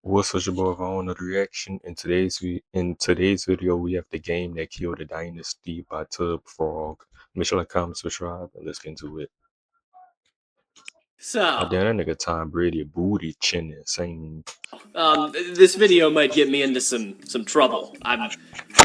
What's such about if I don't know the reaction? In today's video, we have the game that killed the Dynasty by Tub Frog. Make sure to comment, subscribe, and let's get into it. So, Oh damn, that nigga Tom Brady booty chin insane. this video might get me into some trouble. I'm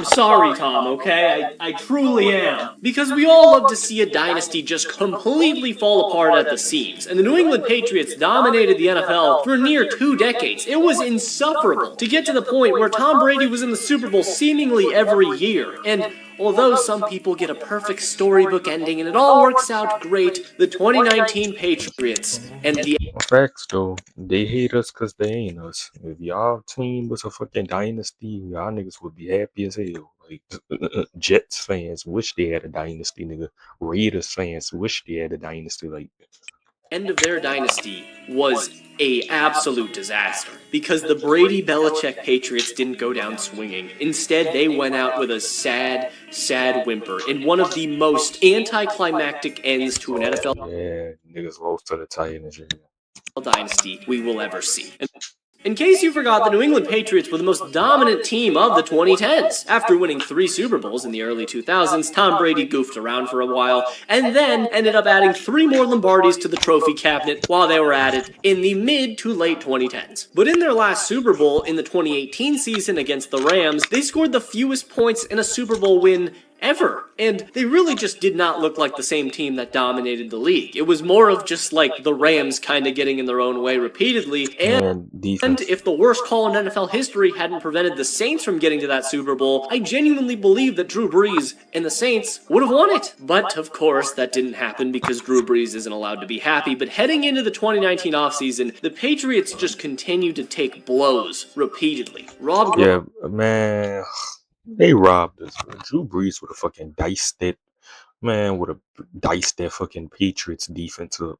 sorry, Tom, okay? I truly am. Because we all love to see a dynasty just completely fall apart at the seams, and the New England Patriots dominated the NFL for near 2 decades. It was insufferable to get to the point where Tom Brady was in the Super Bowl seemingly every year, and although some people get a perfect storybook ending and it all works out great, the 2019 Patriots and the Facts though, they hate us cause they ain't us. If y'all team was a fucking dynasty, y'all niggas would be happy as hell. Like Jets fans wish they had a dynasty, nigga. Raiders fans wish they had a dynasty. Like end of their dynasty was a absolute disaster because the Brady Belichick Patriots didn't go down swinging. Instead, they went out with a sad whimper in one of the most anticlimactic ends to an NFL niggas lost to the Titans. dynasty we will ever see. In case you forgot, the New England Patriots were the most dominant team of the 2010s. After winning 3 Super Bowls in the early 2000s, Tom Brady goofed around for a while, and then ended up adding 3 more Lombardis to the trophy cabinet while they were at it in the mid to late 2010s. But in their last Super Bowl, in the 2018 season against the Rams, they scored the fewest points in a Super Bowl win ever. And they really just did not look like the same team that dominated the league. It was more of just like the Rams kind of getting in their own way repeatedly. And if the worst call in NFL history hadn't prevented the Saints from getting to that Super Bowl, I genuinely believe that Drew Brees and the Saints would have won it. But of course, that didn't happen because Drew Brees isn't allowed to be happy. But heading into the 2019 offseason, the Patriots just continued to take blows repeatedly. Yeah, man. They robbed us, bro. Drew Brees would have fucking diced that. Man, would have diced that fucking Patriots defense up.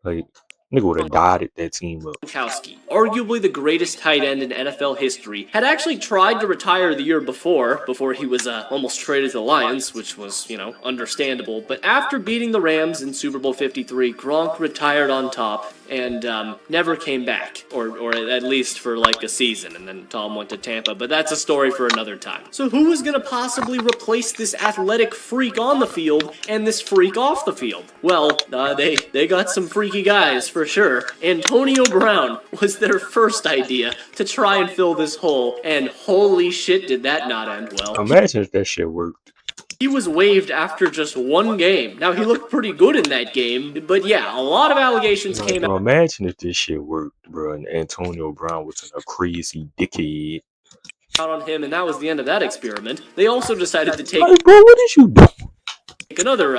Like, nigga would have dotted that team up. Gronkowski, arguably the greatest tight end in NFL history, had actually tried to retire the year before he was almost traded to the Lions, which was, understandable. But after beating the Rams in Super Bowl 53, Gronk retired on top and never came back, or at least for like a season, and then Tom went to Tampa, but that's a story for another time. So who was going to possibly replace this athletic freak on the field and this freak off the field? Well, they got some freaky guys for sure. Antonio Brown was their first idea to try and fill this hole, and holy shit did that not end well. Imagine if that shit worked. He was waived after just 1 game. Now, he looked pretty good in that game, but yeah, a lot of allegations came out. Imagine if this shit worked, bro, and Antonio Brown was a crazy dickhead Out on him, and that was the end of that experiment. They also decided to take... Hey, bro, what did you do? Another,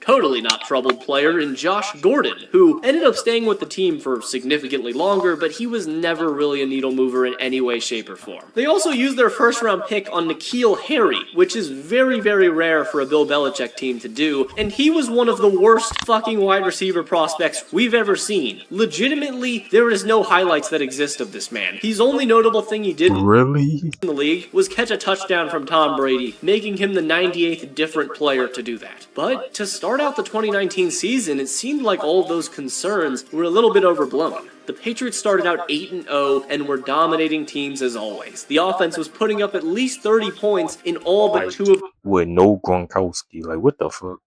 totally not troubled player in Josh Gordon, who ended up staying with the team for significantly longer, but he was never really a needle mover in any way, shape, or form. They also used their first-round pick on N'Keal Harry, which is very, very rare for a Bill Belichick team to do, and he was one of the worst fucking wide receiver prospects we've ever seen. Legitimately, there is no highlights that exist of this man. His only notable thing he did in the league was catch a touchdown from Tom Brady, making him the 98th different player to do that. But to start out the 2019 season, it seemed like all of those concerns were a little bit overblown. The Patriots started out 8-0 and were dominating teams as always. The offense was putting up at least 30 points in all but 2 of with no Gronkowski. Like, what the fuck?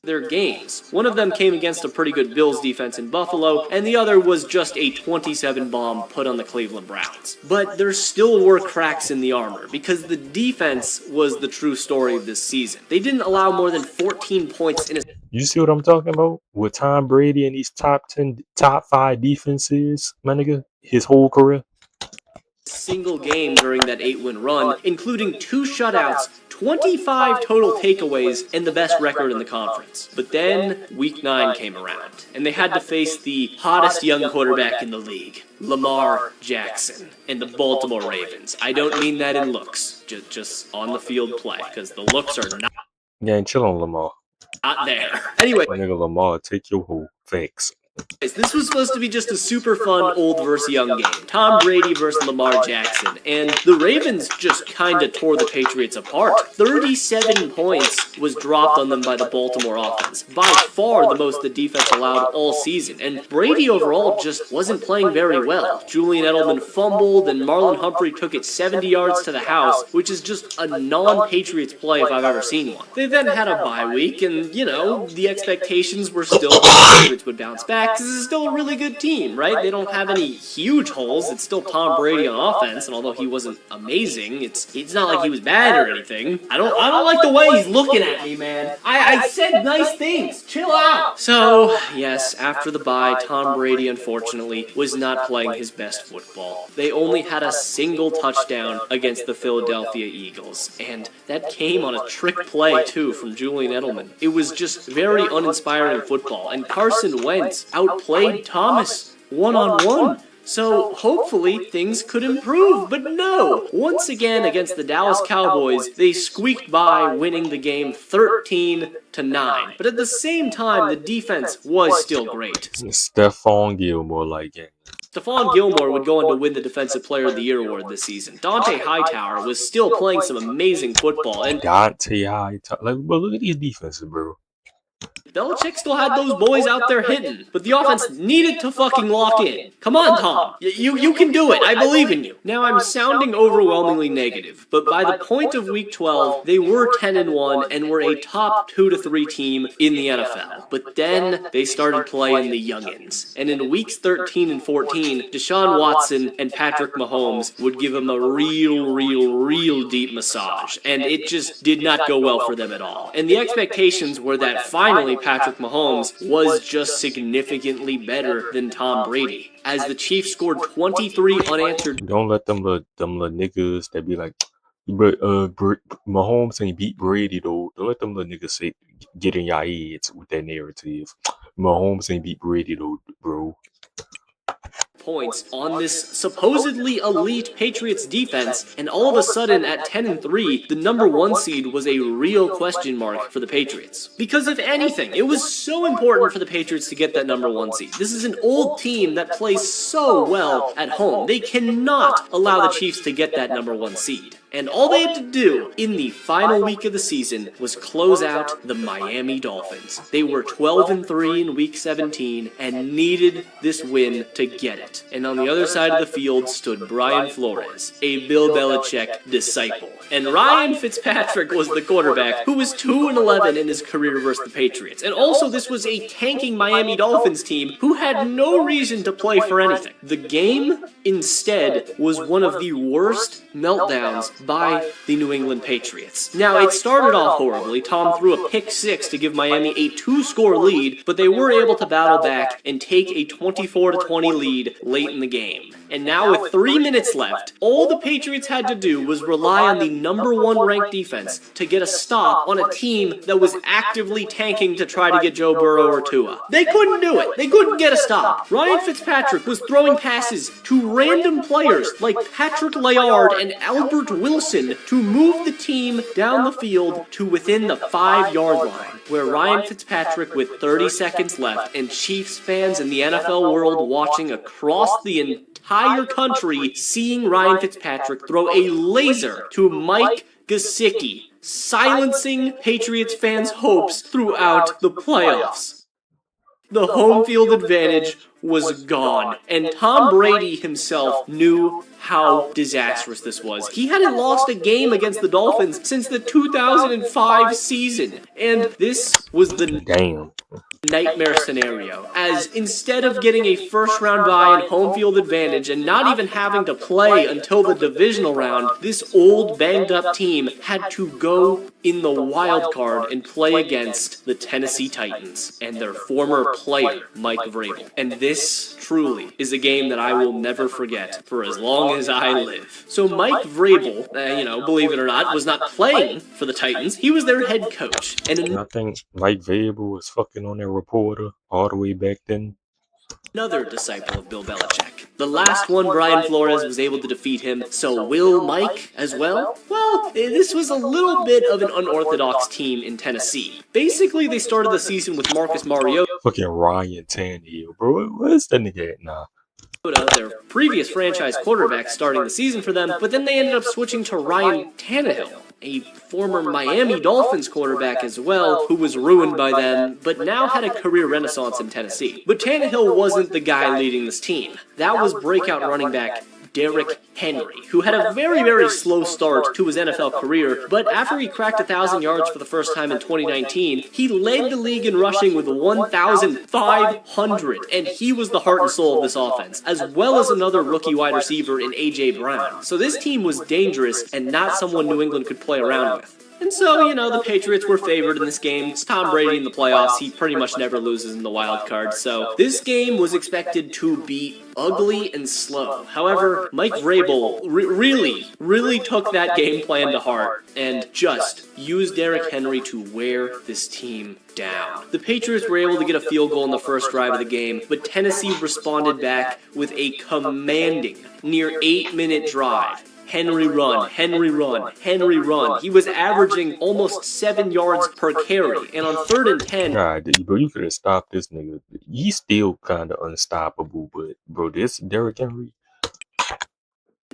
Their games. One of them came against a pretty good Bills defense in Buffalo, and the other was just a 27 bomb put on the Cleveland Browns. But there still were cracks in the armor, because the defense was the true story of this season. They didn't allow more than 14 points in a... You see what I'm talking about? With Tom Brady and these top 5 defenses, my nigga, his whole career. Single game during that 8-win run, including 2 shutouts, 25 total takeaways, and the best record in the conference. But then, Week 9 came around, and they had to face the hottest young quarterback in the league, Lamar Jackson, and the Baltimore Ravens. I don't mean that in looks, just on the field play, because the looks are not... Yeah, chill on Lamar. Not there. Anyway. My nigga Lamar, take your whole facts. This was supposed to be just a super fun old versus young game. Tom Brady versus Lamar Jackson. And the Ravens just kind of tore the Patriots apart. 37 points was dropped on them by the Baltimore offense. By far the most the defense allowed all season. And Brady overall just wasn't playing very well. Julian Edelman fumbled and Marlon Humphrey took it 70 yards to the house, which is just a non-Patriots play if I've ever seen one. They then had a bye week and, you know, the expectations were still that the Patriots would bounce back because this is still a really good team, right? They don't have any huge holes. It's still Tom Brady on offense, and although he wasn't amazing, it's not like he was bad or anything. I don't like the way he's looking at me, man. I said nice things. Chill out. So, yes, after the bye, Tom Brady, unfortunately, was not playing his best football. They only had a single touchdown against the Philadelphia Eagles, and that came on a trick play, too, from Julian Edelman. It was just very uninspiring football, and Carson Wentz outplayed Thomas one-on-one. So hopefully things could improve, but no! Once again against the Dallas Cowboys, they squeaked by, winning the game 13-9. But at the same time, the defense was still great. Stephon Gilmore like it. Stephon Gilmore would go on to win the Defensive Player of the Year award this season. Dante Hightower was still playing some amazing football, and Dante Hightower, like, bro, look at these defenses, bro. Belichick still had those boys out there hitting, but the offense needed to fucking lock in. Come on, Tom. You can do it. I believe in you. Now, I'm sounding overwhelmingly negative, but by the point of Week 12, they were 10-1 and were a top 2 to 3 team in the NFL. But then they started playing the youngins. And in Weeks 13 and 14, Deshaun Watson and Patrick Mahomes would give them a real deep massage. And it just did not go well for them at all. And the expectations were that finally Patrick Mahomes was just significantly better than Tom Brady, as the Chiefs scored 23 unanswered. Don't let them little niggas that be like, Mahomes ain't beat Brady though. Don't let them little niggas say get in your heads with that narrative. Mahomes ain't beat Brady though, bro. Points on this supposedly elite Patriots defense, and all of a sudden at 10-3, the number 1 seed was a real question mark for the Patriots. Because if anything, it was so important for the Patriots to get that number 1 seed. This is an old team that plays so well at home. They cannot allow the Chiefs to get that number 1 seed. And all they had to do in the final week of the season was close out the Miami Dolphins. They were 12-3 in Week 17 and needed this win to get it. And on the other side of the field stood Brian Flores, a Bill Belichick disciple. And Ryan Fitzpatrick was the quarterback, who was 2-11 in his career versus the Patriots. And also this was a tanking Miami Dolphins team who had no reason to play for anything. The game, instead, was one of the worst meltdowns by the New England Patriots. Now, it started off horribly. Tom threw a pick 6 to give Miami a 2-score lead, but they were able to battle back and take a 24-20 lead late in the game. And now with 3 minutes left, all the Patriots had to do was rely on the number 1 ranked defense to get a stop on a team that was actively tanking to try to get Joe Burrow or Tua. They couldn't do it. They couldn't get a stop. Ryan Fitzpatrick was throwing passes to random players like Patrick Layard and Albert Wilson to move the team down the field to within the 5-yard line, where Ryan Fitzpatrick, with 30 seconds left, and Chiefs fans in the NFL world watching across the entire country seeing Ryan Fitzpatrick throw a laser to Mike Gesicki, silencing Patriots fans' hopes throughout the playoffs. The home field advantage was gone, and Tom Brady himself knew how disastrous this was. He hadn't lost a game against the Dolphins since the 2005 season, and this was the nightmare scenario, as instead of getting a first-round bye and home field advantage and not even having to play until the divisional round, this old banged-up team had to go in the wild card and play against the Tennessee Titans and their former player, Mike Vrabel. And this, truly, is a game that I will never forget for as long as I live. So Mike Vrabel, believe it or not, was not playing for the Titans. He was their head coach. And I think Mike Vrabel was fucking on their reporter all the way back then. Another disciple of Bill Belichick. The last one, Brian Flores was able to defeat him, so will Mike as well? Well, this was a little bit of an unorthodox team in Tennessee. Basically, they started the season with Marcus Mariota, Fucking Ryan Tannehill, bro. Where's that nigga at now? their previous franchise quarterback, starting the season for them, but then they ended up switching to Ryan Tannehill, a former Miami Dolphins quarterback as well, who was ruined by them, but now had a career renaissance in Tennessee. But Tannehill wasn't the guy leading this team. That was breakout running back Derrick Henry, who had a very, very slow start to his NFL career, but after he cracked 1,000 yards for the first time in 2019, he led the league in rushing with 1,500, and he was the heart and soul of this offense, as well as another rookie wide receiver in A.J. Brown. So this team was dangerous and not someone New England could play around with. And so, the Patriots were favored in this game. It's Tom Brady in the playoffs. He pretty much never loses in the wild card. So this game was expected to be ugly and slow. However, Mike Vrabel really took that game plan to heart and just used Derrick Henry to wear this team down. The Patriots were able to get a field goal in the first drive of the game, but Tennessee responded back with a commanding near 8-minute drive. Henry run, Henry run, Henry run. He was averaging almost 7 yards per carry. And on 3rd and 10... God, bro, you could have stopped this nigga. He's still kind of unstoppable, but, bro, this Derrick Henry...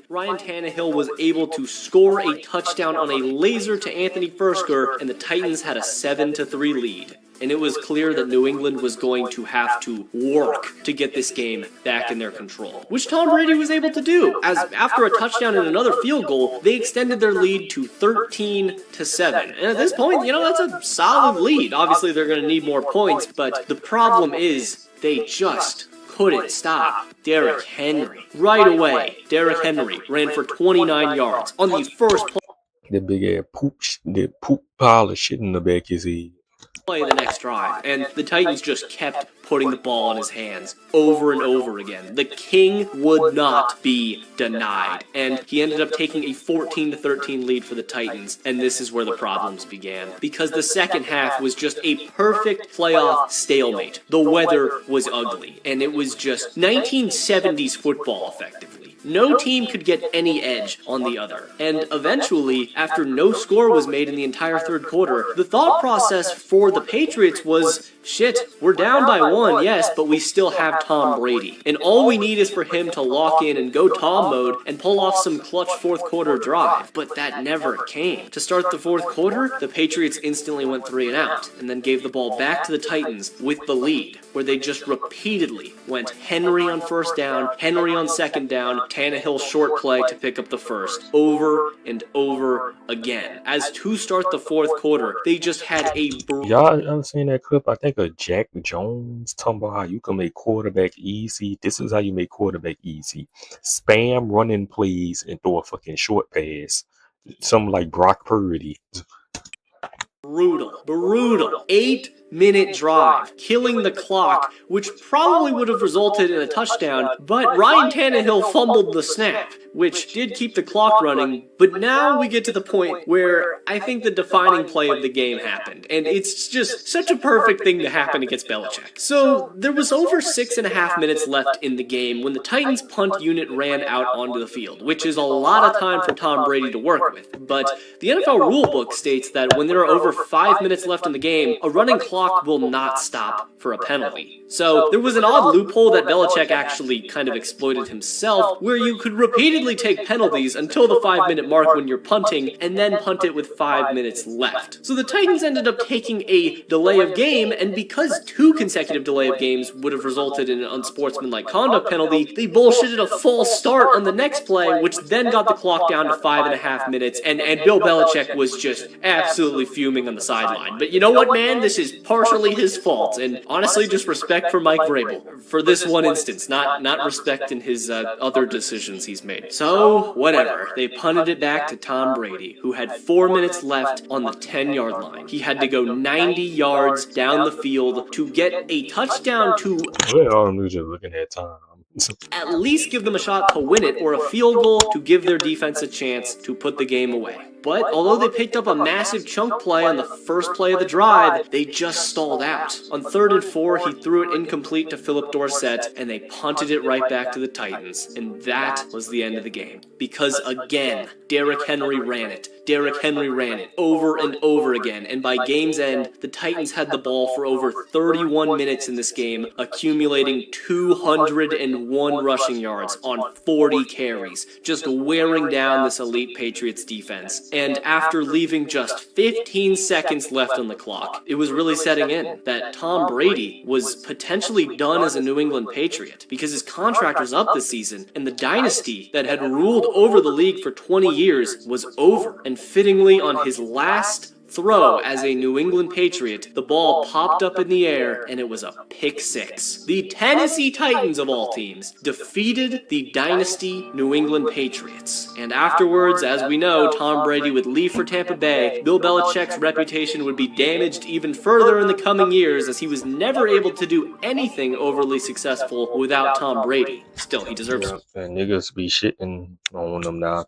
Ryan Tannehill was able to score a touchdown on a laser to Anthony Firkser, and the Titans had a 7-3 lead. And it was clear that New England was going to have to work to get this game back in their control, which Tom Brady was able to do, as after a touchdown and another field goal, they extended their lead to 13-7. And at this point, that's a solid lead. Obviously, they're going to need more points, but the problem is they just couldn't stop Derrick Henry. Right away, Derrick Henry ran for 29 yards on the first play. That big ass poop pile of shit in the back of his head. Play the next drive, and the Titans just kept putting the ball in his hands over and over again. The king would not be denied, and he ended up taking a 14-13 lead for the Titans, and this is where the problems began, because the second half was just a perfect playoff stalemate. The weather was ugly, and it was just 1970s football effectively. No team could get any edge on the other. And eventually, after no score was made in the entire third quarter, the thought process for the Patriots was, shit, we're down by 1, yes, but we still have Tom Brady. And all we need is for him to lock in and go Tom mode and pull off some clutch fourth quarter drive. But that never came. To start the fourth quarter, the Patriots instantly went 3 and out, and then gave the ball back to the Titans with the lead, where they just repeatedly went Henry on first down, Henry on second down, Tannehill short play to pick up the first, over and over again. As to start the fourth quarter, they just had a... Y'all ever seen that clip? I think of Jack Jones talking about how you can make quarterback easy. This is how you make quarterback easy. Spam running plays and throw a fucking short pass. Something like Brock Purdy. Brutal. 8-minute drive, killing the clock, which probably would have resulted in a touchdown, but Ryan Tannehill fumbled the snap, which did keep the clock running. But now we get to the point where I think the defining play of the game happened, and it's just such a perfect thing to happen against Belichick. So there was over 6.5 minutes left in the game when the Titans punt unit ran out onto the field, which is a lot of time for Tom Brady to work with. But the NFL rulebook states that when there are over 5 minutes left in the game, a running clock will not stop for a penalty. So there was an odd loophole that Belichick actually kind of exploited himself, where you could repeatedly take penalties until the 5-minute mark when you're punting, and then punt it with 5 minutes left. So the Titans ended up taking a delay of game, and because 2 consecutive delay of games would have resulted in an unsportsmanlike conduct penalty, they bullshitted a false start on the next play, which then got the clock down to 5.5 minutes, and Bill Belichick was just absolutely fuming on the sideline. But you know what, man? This is partially his fault, and honestly, just respect for Mike Vrabel for this one instance, not respect in his other decisions he's made. So, whatever. They punted it back to Tom Brady, who had 4 minutes left on the 10-yard line. He had to go 90 yards down the field to get a touchdown to... Well, I'm just looking at time. at least give them a shot to win it, or a field goal to give their defense a chance to put the game away. But although they picked up a massive chunk play on the first play of the drive, they just stalled out. On 3rd and 4, he threw it incomplete to Philip Dorsett, and they punted it right back to the Titans. And that was the end of the game. Because again, Derrick Henry ran it. Derrick Henry ran it over and over again. And by game's end, the Titans had the ball for over 31 minutes in this game, accumulating 201 rushing yards on 40 carries, just wearing down this elite Patriots defense. And after leaving just 15 seconds left on the clock, it was really setting in that Tom Brady was potentially done as a New England Patriot because his contract was up this season, and the dynasty that had ruled over the league for 20 years was over. And fittingly, on his last throw as a New England Patriot, the ball popped up in the air and it was a pick six. The Tennessee Titans, of all teams, defeated the Dynasty New England Patriots. And afterwards, as we know, Tom Brady would leave for Tampa Bay. Bill Belichick's reputation would be damaged even further in the coming years, as he was never able to do anything overly successful without Tom Brady. Still, he deserves it. And niggas be shitting on them now.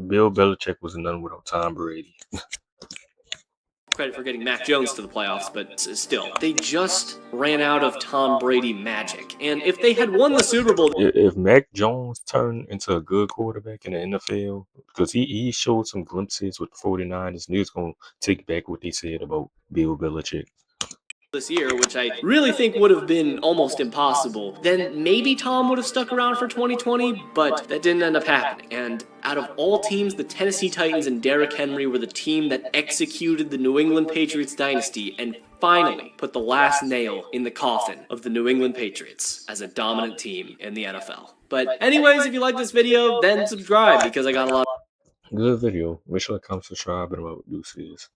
Bill Belichick was none without Tom Brady. Credit for getting Mac Jones to the playoffs, but still, they just ran out of Tom Brady magic. And if they had won the Super Bowl... If Mac Jones turned into a good quarterback in the NFL, because he showed some glimpses with the 49ers, niggas going to take back what they said about Bill Belichick this year, which I really think would have been almost impossible, then maybe Tom would have stuck around for 2020, but that didn't end up happening. And out of all teams, the Tennessee Titans and Derrick Henry were the team that executed the New England Patriots dynasty and finally put the last nail in the coffin of the New England Patriots as a dominant team in the NFL. But anyways, if you like this video, then subscribe, because I got a lot. Good video. Make sure to comment, subscribe, and about deuces.